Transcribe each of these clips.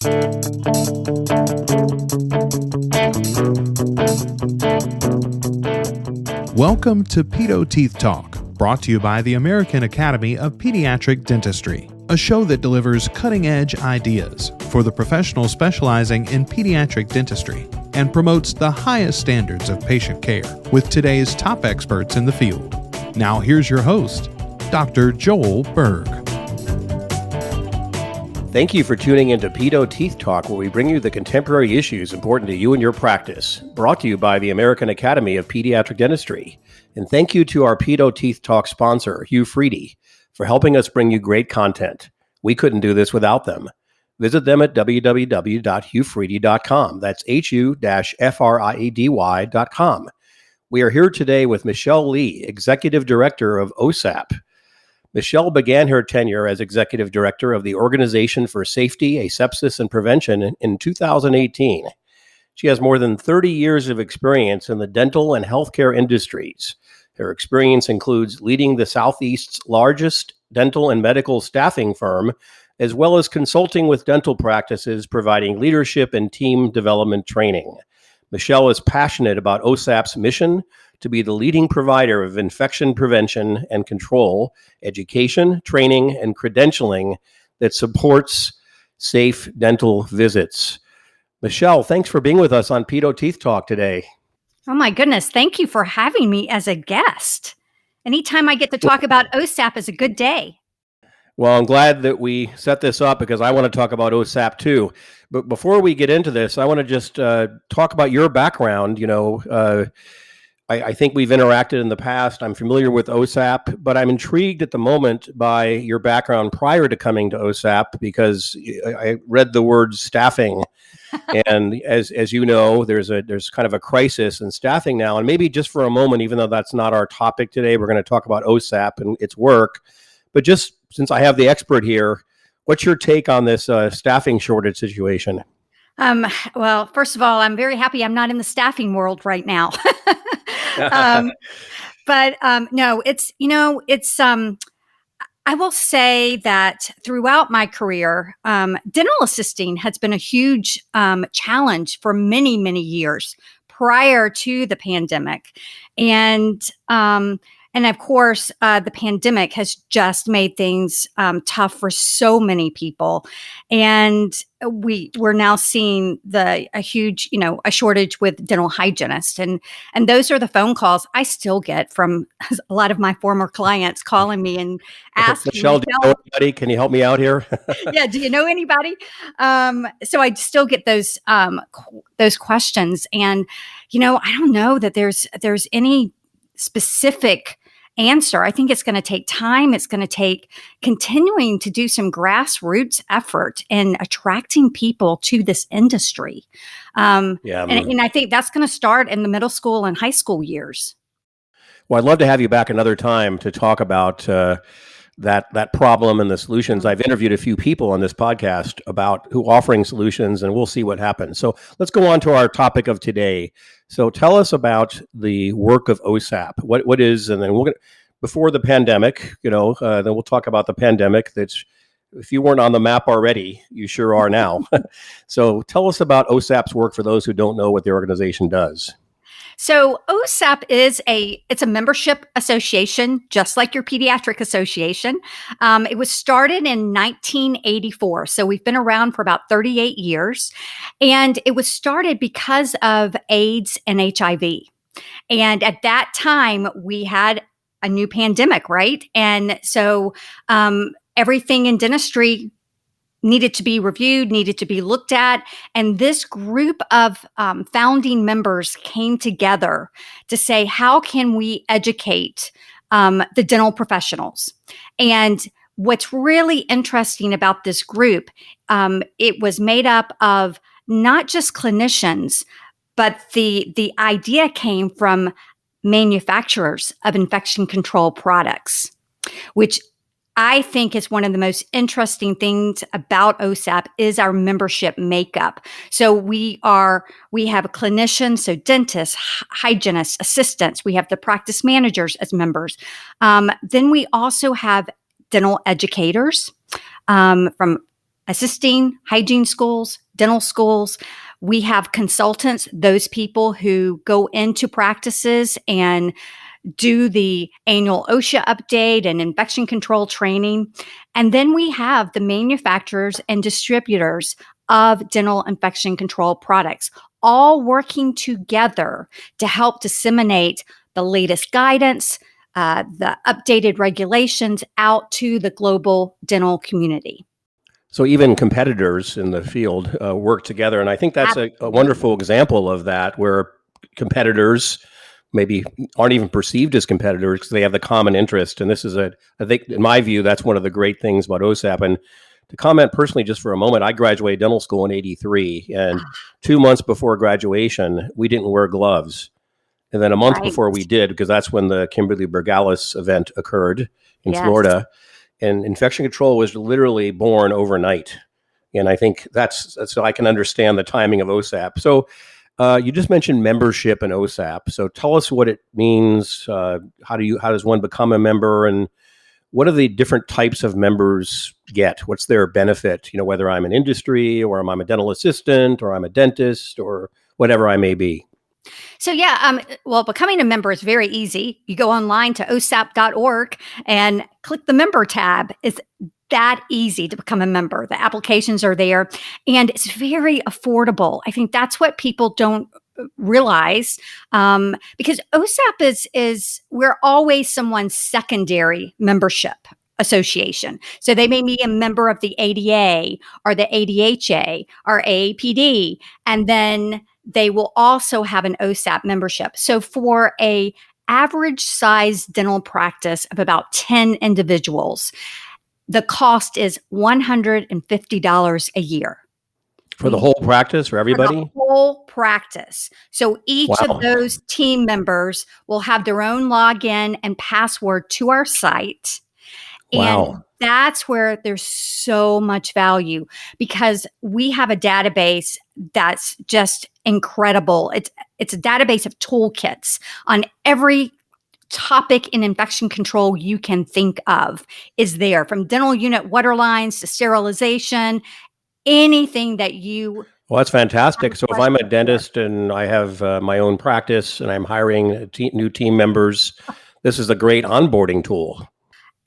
Welcome to Pedo Teeth Talk, brought to you by the American Academy of Pediatric Dentistry, a show that delivers cutting-edge ideas for the professional specializing in pediatric dentistry and promotes the highest standards of patient care with today's top experts in the field. Now here's your host, Dr. Joel Berg. Thank you for tuning into Pedo Teeth Talk, where we bring you the contemporary issues important to you and your practice. Brought to you by the American Academy of Pediatric Dentistry. And thank you to our Pedo Teeth Talk sponsor, Hugh Freedy, for helping us bring you great content. We couldn't do this without them. Visit them at www.hughfreedy.com. That's HU-FRIEDY.com. We are here today with Michelle Lee, Executive Director of OSAP. Michelle began her tenure as Executive Director of the Organization for Safety, Asepsis and Prevention in 2018. She has more than 30 years of experience in the dental and healthcare industries. Her experience includes leading the Southeast's largest dental and medical staffing firm, as well as consulting with dental practices, providing leadership and team development training. Michelle is passionate about OSAP's mission to be the leading provider of infection prevention and control, education, training, and credentialing that supports safe dental visits. Michelle, thanks for being with us on Pedo Teeth Talk today. Oh my goodness, thank you for having me as a guest. Anytime I get to talk about OSAP is a good day. Well, I'm glad that we set this up because I want to talk about OSAP too. But before we get into this, I want to just talk about your background. I think we've interacted in the past. I'm familiar with OSAP, but I'm intrigued at the moment by your background prior to coming to OSAP because I read the word staffing. And as you know, there's kind of a crisis in staffing now. And maybe just for a moment, even though that's not our topic today, we're going to talk about OSAP and its work. But just since I have the expert here, what's your take on this staffing shortage situation? Well, first of all, I'm very happy I'm not in the staffing world right now. No, I will say that throughout my career, dental assisting has been a huge challenge for many, many years prior to the pandemic. And of course, the pandemic has just made things tough for so many people. And we're now seeing a huge, a shortage with dental hygienists. And those are the phone calls I still get from a lot of my former clients calling me and asking Michelle, do you know anybody? Can you help me out here? Yeah, do you know anybody? So I still get those questions. And, I don't know that there's any specific answer. I think it's going to take time. It's going to take continuing to do some grassroots effort in attracting people to this industry. And I think that's going to start in the middle school and high school years. Well, I'd love to have you back another time to talk about that problem and the solutions. I've interviewed a few people on this podcast about who offering solutions, and we'll see what happens. So let's go on to our topic of today. So tell us about the work of OSAP. What is, and then before the pandemic, then we'll talk about the pandemic. That's, if you weren't on the map already, you sure are now. So tell us about OSAP's work for those who don't know what the organization does. So OSAP it's a membership association, just like your pediatric association. It was started in 1984. So we've been around for about 38 years. And it was started because of AIDS and HIV. And at that time, we had a new pandemic, right? And so everything in dentistry needed to be reviewed, needed to be looked at. And this group of founding members came together to say, how can we educate the dental professionals? And what's really interesting about this group, it was made up of not just clinicians, but the idea came from manufacturers of infection control products, which I think is one of the most interesting things about OSAP is our membership makeup. So we have clinicians, so dentists, hygienists, assistants. We have the practice managers as members. Then we also have dental educators from assisting hygiene schools, dental schools. We have consultants, those people who go into practices and do the annual OSHA update and infection control training. And then we have the manufacturers and distributors of dental infection control products, all working together to help disseminate the latest guidance, the updated regulations out to the global dental community. So even competitors in the field work together. And I think that's a wonderful example of that, where competitors maybe aren't even perceived as competitors because they have the common interest. And this is I think, in my view, that's one of the great things about OSAP. And to comment personally just for a moment, I graduated dental school in 83. And 2 months before graduation, we didn't wear gloves. And then a month before we did, because that's when the Kimberly Bergalis event occurred in Florida. And infection control was literally born overnight. And I think that's so I can understand the timing of OSAP. So you just mentioned membership in OSAP. So tell us what it means. How does one become a member, and what are the different types of members get? What's their benefit? Whether I'm an industry or I'm a dental assistant or I'm a dentist or whatever I may be. So well, becoming a member is very easy. You go online to osap.org and click the member tab. It's that easy to become a member. The applications are there, and it's very affordable. I think that's what people don't realize, because OSAP is we're always someone's secondary membership association. So they may be a member of the ADA or the ADHA or AAPD, and then they will also have an OSAP membership. So for a average size dental practice of about 10 individuals, the cost is $150 a year. For the whole practice, for everybody? For the whole practice. So each of those team members will have their own login and password to our site. And that's where there's so much value, because we have a database that's just incredible. It's a database of toolkits on every topic in infection control you can think of is there, from dental unit water lines to sterilization, anything that you. Well, that's fantastic. So if I'm a dentist and I have my own practice and I'm hiring new team members, this is a great onboarding tool.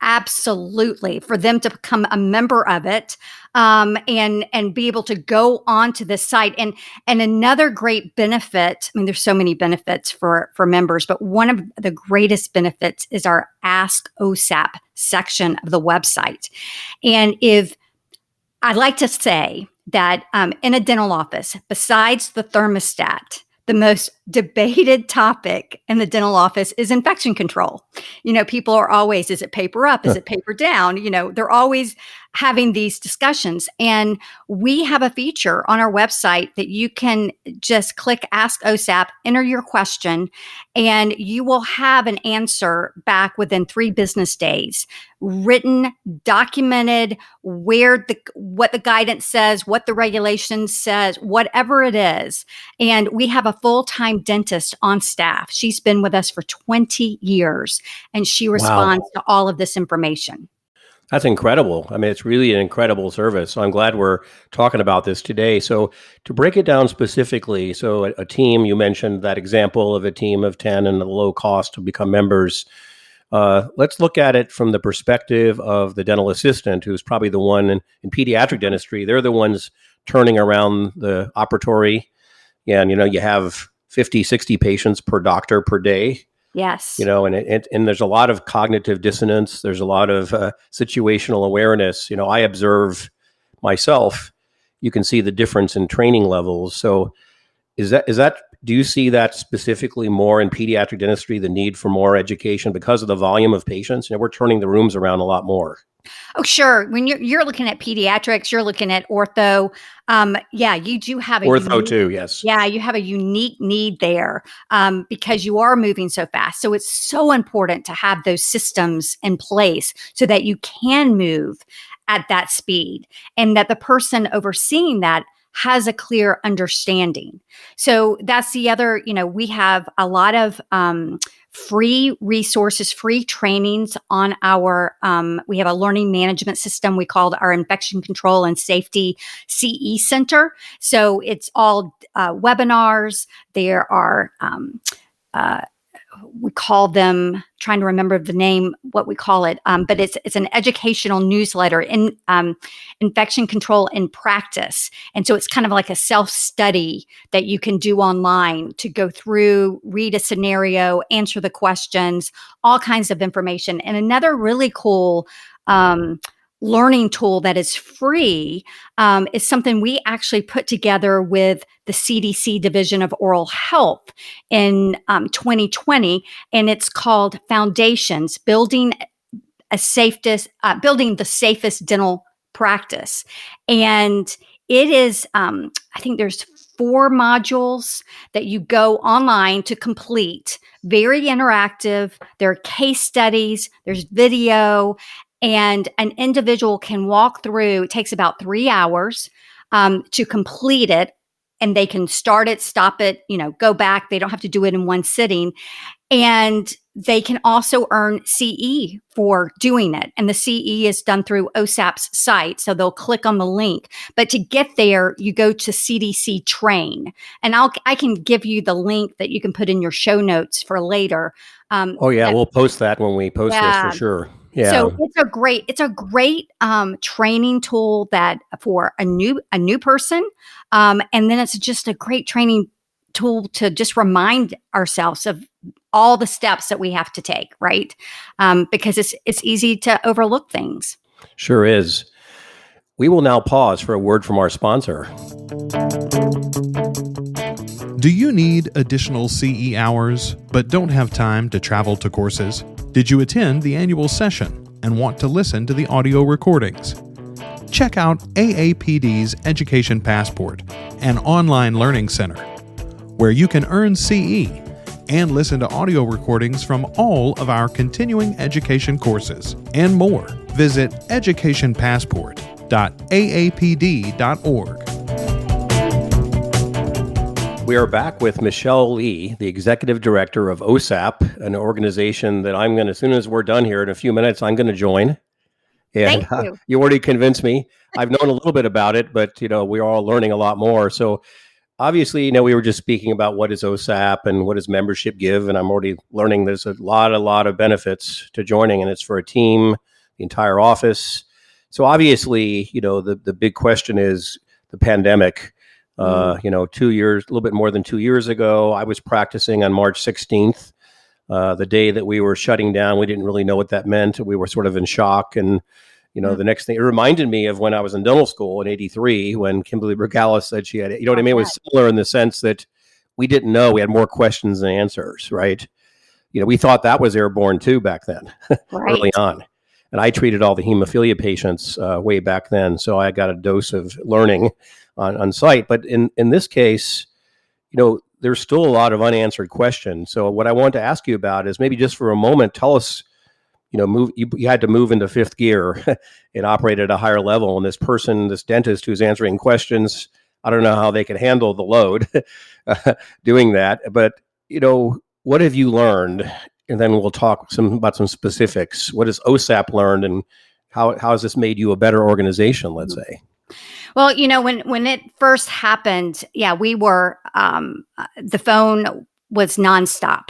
Absolutely, for them to become a member of it, and be able to go onto the site. And another great benefit, I mean, there's so many benefits for members, but one of the greatest benefits is our Ask OSAP section of the website. And if I'd like to say that in a dental office, besides the thermostat, the most debated topic in the dental office is infection control. People are always, is it paper up? Is it paper down? They're always having these discussions. And we have a feature on our website that you can just click Ask OSAP, enter your question, and you will have an answer back within 3 business days, written, documented, what the guidance says, what the regulation says, whatever it is. And we have a full-time dentist on staff. She's been with us for 20 years, and she responds to all of this information. That's incredible. I mean, it's really an incredible service. So I'm glad we're talking about this today. So to break it down specifically, so a team, you mentioned that example of a team of 10 and the low cost to become members. Let's look at it from the perspective of the dental assistant, who's probably the one in pediatric dentistry. They're the ones turning around the operatory. And, you have 50, 60 patients per doctor per day. Yes. And there's a lot of cognitive dissonance. There's a lot of situational awareness. I observe myself. You can see the difference in training levels. So is that, do you see that specifically more in pediatric dentistry, the need for more education because of the volume of patients? We're turning the rooms around a lot more. Oh, sure. When you're looking at pediatrics, you're looking at ortho. You do have ortho too. Yes. Yeah, you have a unique need there, because you are moving so fast. So it's so important to have those systems in place so that you can move at that speed, and that the person overseeing that has a clear understanding. So that's the other, we have a lot of free resources, free trainings on our, we have a learning management system we called our Infection Control and Safety CE Center. So it's all webinars. There are, we call them, trying to remember the name, what we call it, but it's an educational newsletter in infection control in practice. And so it's kind of like a self-study that you can do online to go through, read a scenario, answer the questions, all kinds of information. And another really cool learning tool that is free is something we actually put together with the CDC Division of Oral Health in 2020, and it's called Foundations: Building Building the Safest Dental Practice. And it is, I think there's 4 modules that you go online to complete. Very interactive. There are case studies. There's video. And an individual can walk through, it takes about 3 hours to complete it. And they can start it, stop it, go back. They don't have to do it in one sitting. And they can also earn CE for doing it. And the CE is done through OSAP's site. So they'll click on the link. But to get there, you go to CDC Train. And I can give you the link that you can put in your show notes for later. We'll post that when we post this for sure. Yeah. So it's a great training tool that for a new person. And then it's just a great training tool to just remind ourselves of all the steps that we have to take, right? Because it's easy to overlook things. Sure is. We will now pause for a word from our sponsor. Do you need additional CE hours but don't have time to travel to courses? Did you attend the annual session and want to listen to the audio recordings? Check out AAPD's Education Passport, an online learning center, where you can earn CE and listen to audio recordings from all of our continuing education courses and more. Visit educationpassport.aapd.org. We are back with Michelle Lee, the Executive Director of OSAP, an organization that as soon as we're done here in a few minutes, I'm going to join. And Thank you. You already convinced me. I've known a little bit about it, but we're all learning a lot more. So obviously, we were just speaking about what is OSAP and what does membership give, and I'm already learning there's a lot of benefits to joining, and it's for a team, the entire office. So obviously, the big question is the pandemic. 2 years, a little bit more than 2 years ago, I was practicing on March 16th, the day that we were shutting down. We didn't really know what that meant. We were sort of in shock. And, the next thing, it reminded me of when I was in dental school in 83, when Kimberly Bergalis said she had, what I mean? It was similar in the sense that we didn't know. We had more questions than answers, right? We thought that was airborne too back then, early on. And I treated all the hemophilia patients way back then. So I got a dose of learning on site. But in this case, there's still a lot of unanswered questions. So what I want to ask you about is maybe just for a moment, tell us, you had to move into 5th gear and operate at a higher level. And this dentist who's answering questions, I don't know how they can handle the load doing that. But, what have you learned? And then we'll talk about some specifics. What has OSAP learned, and how has this made you a better organization, let's say? Well, when it first happened, we were, the phone was nonstop.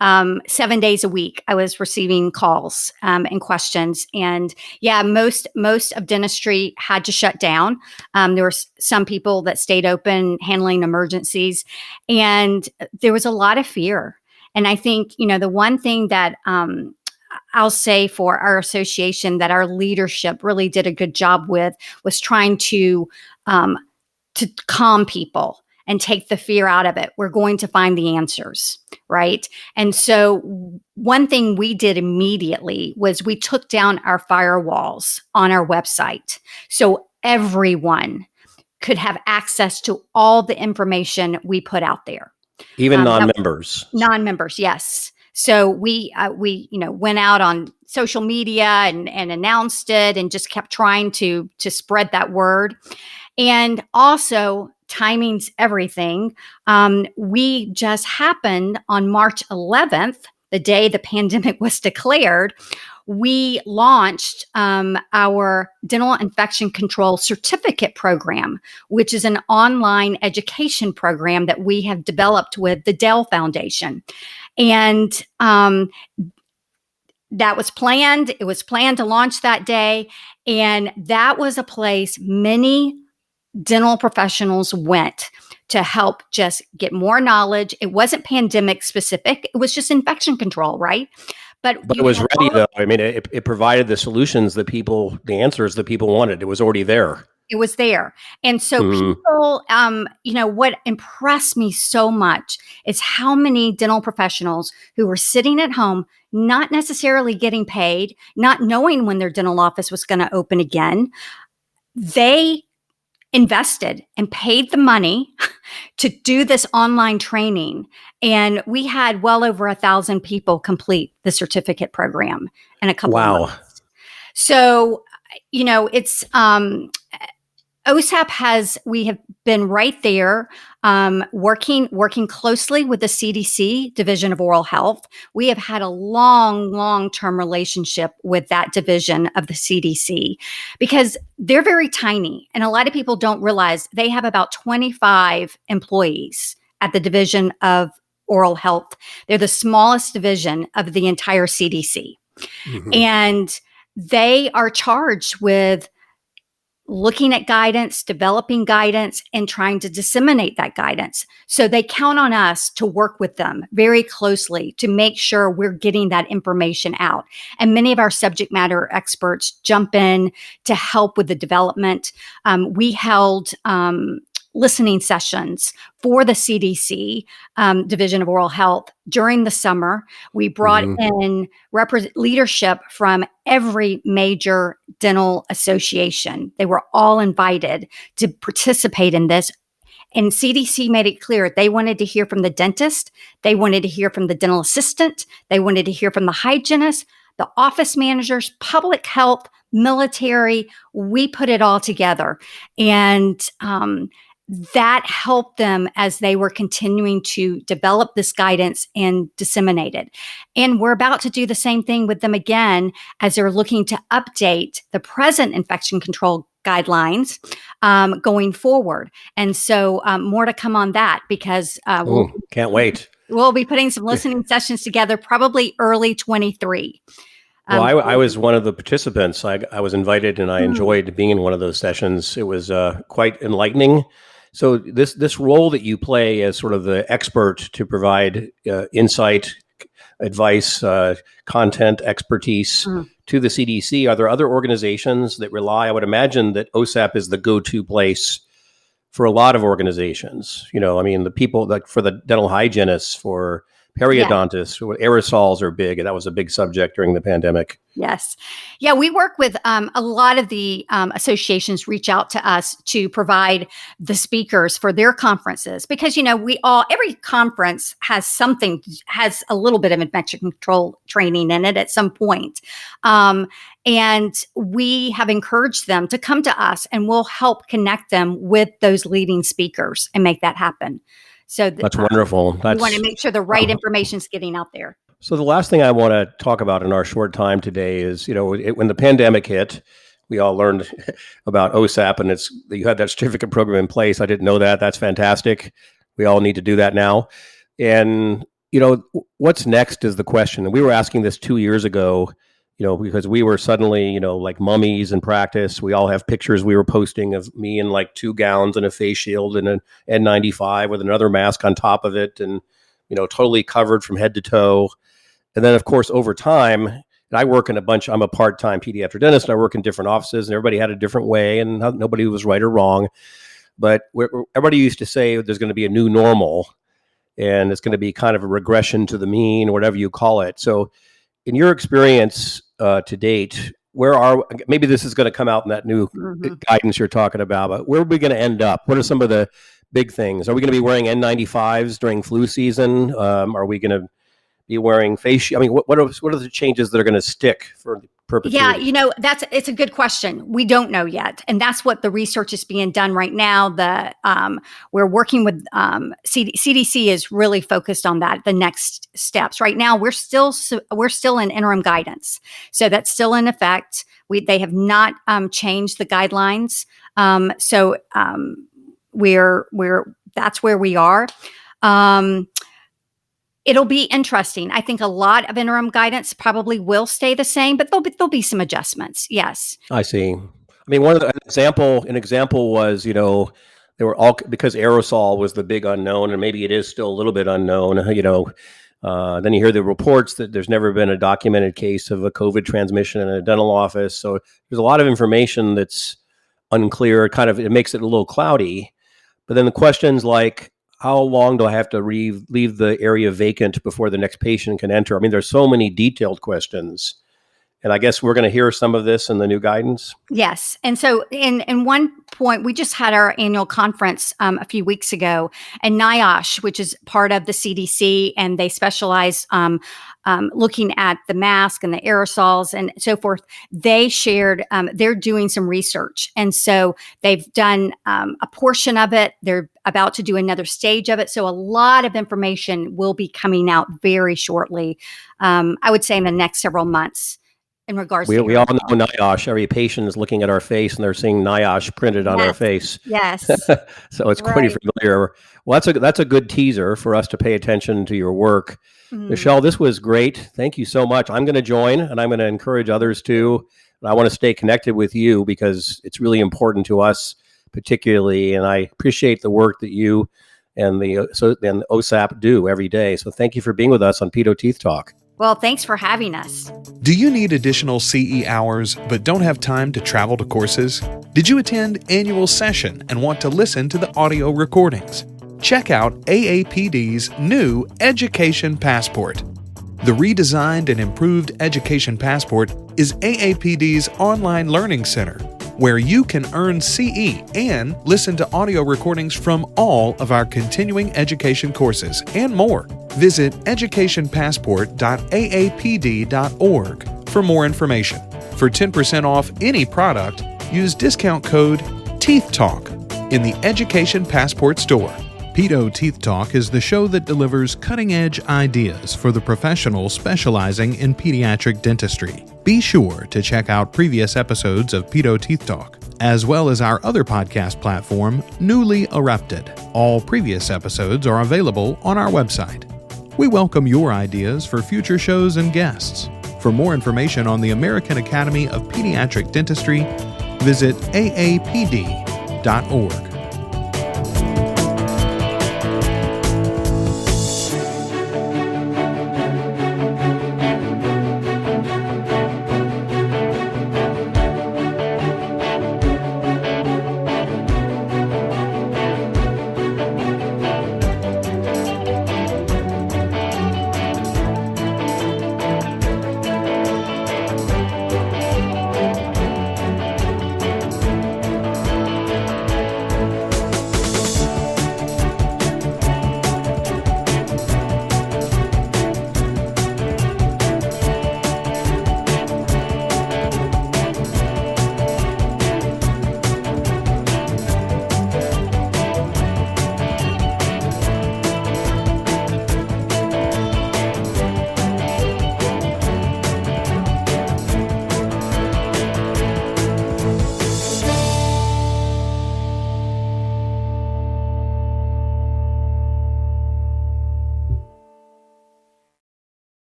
7 days a week, I was receiving calls and questions. And most of dentistry had to shut down. There were some people that stayed open handling emergencies. And there was a lot of fear. And I think, the one thing that I'll say for our association that our leadership really did a good job with was trying to calm people and take the fear out of it. We're going to find the answers, right? And so one thing we did immediately was we took down our firewalls on our website. So everyone could have access to all the information we put out there. Even non-members. Non-members, yes. So we went out on social media and announced it and just kept trying to spread that word. And also, timing's everything. We just happened on March 11th, the day the pandemic was declared, we launched our dental infection control certificate program, which is an online education program that we have developed with the Dell Foundation. And that was planned. It was planned to launch that day. And that was a place many dental professionals went to help just get more knowledge. It wasn't pandemic specific. It was just infection control, right? But it was ready, though. I mean, it provided the solutions that the answers that people wanted. It was already there. It was there. And so people, what impressed me so much is how many dental professionals who were sitting at home, not necessarily getting paid, not knowing when their dental office was going to open again, they invested and paid the money to do this online training. And we had well over 1,000 people complete the certificate program in a couple of months. So, it's OSAP we have been right there, working closely with the CDC, Division of Oral Health. We have had a long-term relationship with that division of the CDC because they're very tiny. And a lot of people don't realize they have about 25 employees at the Division of Oral Health. They're the smallest division of the entire CDC. Mm-hmm. And they are charged with looking at guidance, developing guidance, and trying to disseminate that guidance. So they count on us to work with them very closely to make sure we're getting that information out. And many of our subject matter experts jump in to help with the development. We held listening sessions for the CDC, Division of Oral Health, during the summer. We brought in leadership from every major dental association. They were all invited to participate in this. And CDC made it clear they wanted to hear from the dentist. They wanted to hear from the dental assistant. They wanted to hear from the hygienist, the office managers, public health, military. We put it all together. And that helped them as they were continuing to develop this guidance and disseminate it. And we're about to do the same thing with them again as they're looking to update the present infection control guidelines going forward. And so more to come on that because can't wait. We'll be putting some listening sessions together probably early 23. Well, I was one of the participants. I was invited and I enjoyed being in one of those sessions. It was quite enlightening. So this role that you play as sort of the expert to provide insight, advice, content, expertise to the CDC, are there other organizations that rely? I would imagine that OSAP is the go-to place for a lot of organizations. The people that for the dental hygienists, for periodontists, aerosols are big. That was a big subject during the pandemic. Yes. Yeah, we work with a lot of the associations reach out to us to provide the speakers for their conferences because, every conference has a little bit of infection control training in it at some point. And we have encouraged them to come to us and we'll help connect them with those leading speakers and make that happen. So that's wonderful. We want to make sure the right information is getting out there. So the last thing I want to talk about in our short time today is, when the pandemic hit, we all learned about OSAP and you had that certificate program in place. I didn't know that. That's fantastic. We all need to do that now. And, what's next is the question. And we were asking this 2 years ago, because we were suddenly, like mummies in practice. We all have pictures we were posting of me in like 2 gowns and a face shield and an N95 with another mask on top of it and, totally covered from head to toe. And then, of course, over time, and I work in I'm a part-time pediatric dentist, and I work in different offices, and everybody had a different way, and nobody was right or wrong. But everybody used to say there's going to be a new normal, and it's going to be kind of a regression to the mean, or whatever you call it. So in your experience to date, maybe this is going to come out in that new guidance you're talking about, but where are we going to end up? What are some of the big things? Are we going to be wearing N95s during flu season? Are we going to be wearing face shields? I mean, what are the changes that are going to stick for perpetuity? Yeah, it's a good question. We don't know yet, and that's what the research is being done right now. We're working with CDC is really focused on that. The next steps. Right now, we're still in interim guidance, so that's still in effect. They have not changed the guidelines, so that's where we are. It'll be interesting. I think a lot of interim guidance probably will stay the same, but there'll be some adjustments. Yes. I see. I mean, an example was, they were all, because aerosol was the big unknown, and maybe it is still a little bit unknown, then you hear the reports that there's never been a documented case of a COVID transmission in a dental office. So there's a lot of information that's unclear. It makes it a little cloudy. But then the questions like, how long do I have to leave the area vacant before the next patient can enter? I mean, there's so many detailed questions. And I guess we're going to hear some of this in the new guidance. Yes. And so in one point, we just had our annual conference a few weeks ago, and NIOSH, which is part of the CDC, and they specialize looking at the mask and the aerosols and so forth. They shared, they're doing some research. And so they've done a portion of it. They're about to do another stage of it. So a lot of information will be coming out very shortly. I would say in the next several months. In regards to we all know NIOSH. Every patient is looking at our face and they're seeing NIOSH printed on our face. Yes. So it's pretty familiar. Well, that's a good teaser for us to pay attention to your work. Michelle, this was great. Thank you so much. I'm going to join, and I'm going to encourage others to. And I want to stay connected with you because it's really important to us, particularly. And I appreciate the work that you and the OSAP do every day. So thank you for being with us on Pedo Teeth Talk. Well, thanks for having us. Do you need additional CE hours but don't have time to travel to courses? Did you attend annual session and want to listen to the audio recordings? Check out AAPD's new Education Passport. The redesigned and improved Education Passport is AAPD's online learning center, where you can earn CE and listen to audio recordings from all of our continuing education courses and more. Visit educationpassport.aapd.org for more information. For 10% off any product, use discount code TEETHTALK in the Education Passport store. Pedo Teeth Talk is the show that delivers cutting-edge ideas for the professional specializing in pediatric dentistry. Be sure to check out previous episodes of Pedo Teeth Talk, as well as our other podcast platform, Newly Erupted. All previous episodes are available on our website. We welcome your ideas for future shows and guests. For more information on the American Academy of Pediatric Dentistry, visit aapd.org.